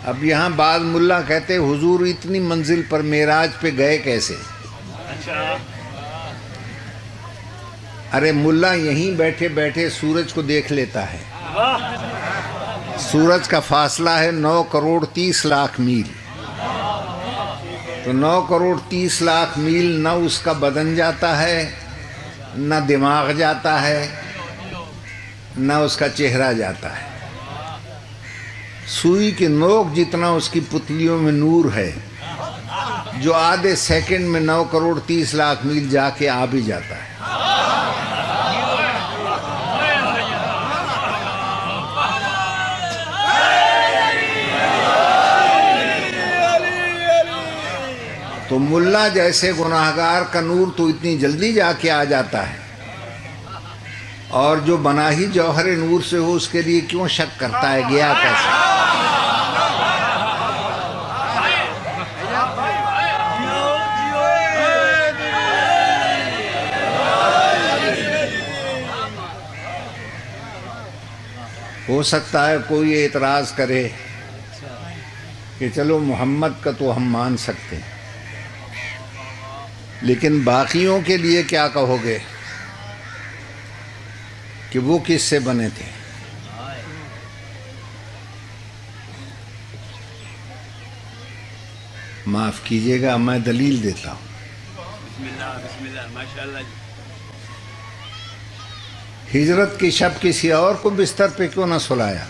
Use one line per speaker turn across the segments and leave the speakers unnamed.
اب یہاں بعض ملا کہتے حضور اتنی منزل پر معراج پہ گئے کیسے؟ ارے ملا یہیں بیٹھے بیٹھے سورج کو دیکھ لیتا ہے. سورج کا فاصلہ ہے 9 کروڑ 30 لاکھ میل. تو 9 کروڑ 30 لاکھ میل نہ اس کا بدن جاتا ہے، نہ دماغ جاتا ہے، نہ اس کا چہرہ جاتا ہے. سوئی کی نوک جتنا اس کی پتلیوں میں نور ہے، جو آدھے سیکنڈ میں 9 کروڑ 30 لاکھ میل جا کے آ بھی جاتا ہے. تو ملا جیسے گناہگار کا نور تو اتنی جلدی جا کے آ جاتا ہے، اور جو بنا ہی جوہر نور سے ہو اس کے لیے کیوں شک کرتا ہے گیا کیسے؟ ہو سکتا ہے کوئی اعتراض کرے کہ چلو محمد کا تو ہم مان سکتے ہیں، لیکن باقیوں کے لیے کیا کہو گے کہ وہ کس سے بنے تھے؟ معاف کیجئے گا، میں دلیل دیتا ہوں.
بسم اللہ ماشاءاللہ.
ہجرت کی شب کسی اور کو بستر پہ کیوں نہ سلایا؟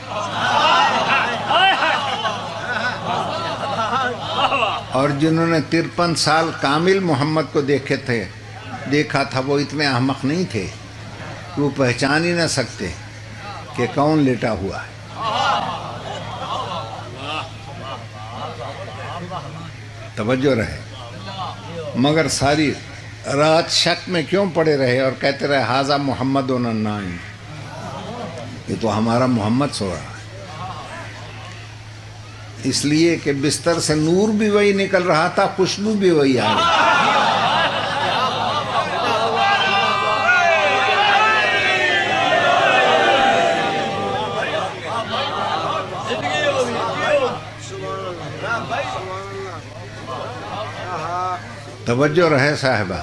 اور جنہوں نے 53 سال کامل محمد کو دیکھا تھا وہ اتنے احمق نہیں تھے کہ وہ پہچان ہی نہ سکتے کہ کون لیٹا ہوا ہے. توجہ رہے. مگر ساری رات شک میں کیوں پڑے رہے اور کہتے رہے ھذا محمد النائم، یہ تو ہمارا محمد سو رہا ہے. اس لیے کہ بستر سے نور بھی وہی نکل رہا تھا، خوشبو بھی وہی آ رہی. توجہ رہے صاحبہ.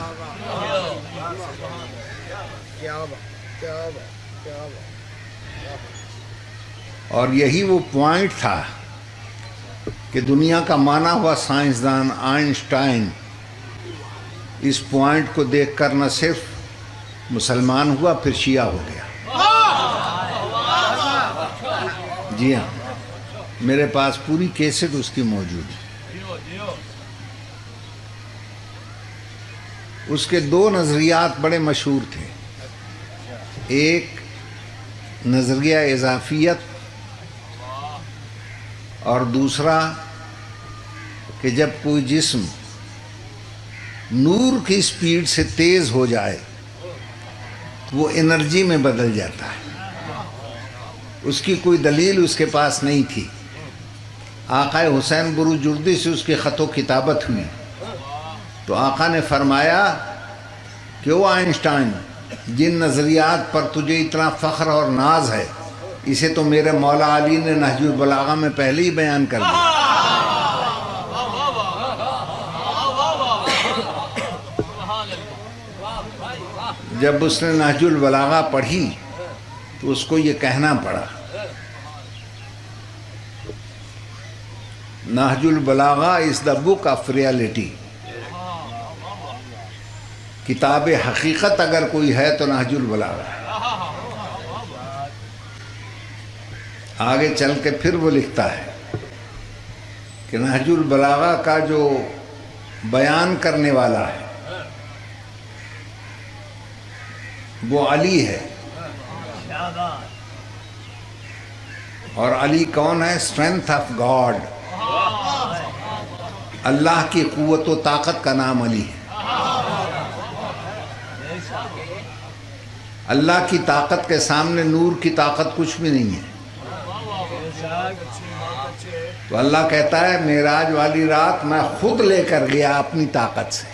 اور یہی وہ پوائنٹ تھا کہ دنیا کا مانا ہوا سائنسدان آئنسٹائن اس پوائنٹ کو دیکھ کر نہ صرف مسلمان ہوا، پھر شیعہ ہو گیا. جی ہاں، میرے پاس پوری کیسٹ اس کی موجود ہے. اس کے 2 نظریات بڑے مشہور تھے. ایک نظریہ اضافیت اور دوسرا کہ جب کوئی جسم نور کی سپیڈ سے تیز ہو جائے تو وہ انرجی میں بدل جاتا ہے. اس کی کوئی دلیل اس کے پاس نہیں تھی. آقا حسین بروجردی سے اس کی خط و کتابت ہوئی تو آقا نے فرمایا کہ وہ آئنسٹائن، جن نظریات پر تجھے اتنا فخر اور ناز ہے اسے تو میرے مولا علی نے نہج البلاغہ میں پہلے ہی بیان کر دیا. جب اس نے نہج البلاغہ پڑھی تو اس کو یہ کہنا پڑا نہج البلاغہ از دا بک آف ریالٹی. کتاب حقیقت اگر کوئی ہے تو نہج البلاغہ ہے. آگے چل کے پھر وہ لکھتا ہے کہ نہج البلاغہ کا جو بیان کرنے والا ہے وہ علی ہے. اور علی کون ہے؟ Strength of God. اللہ کی قوت و طاقت کا نام علی ہے. اللہ کی طاقت کے سامنے نور کی طاقت کچھ بھی نہیں ہے. تو اللہ کہتا ہے معراج والی رات میں خود لے کر گیا اپنی طاقت سے.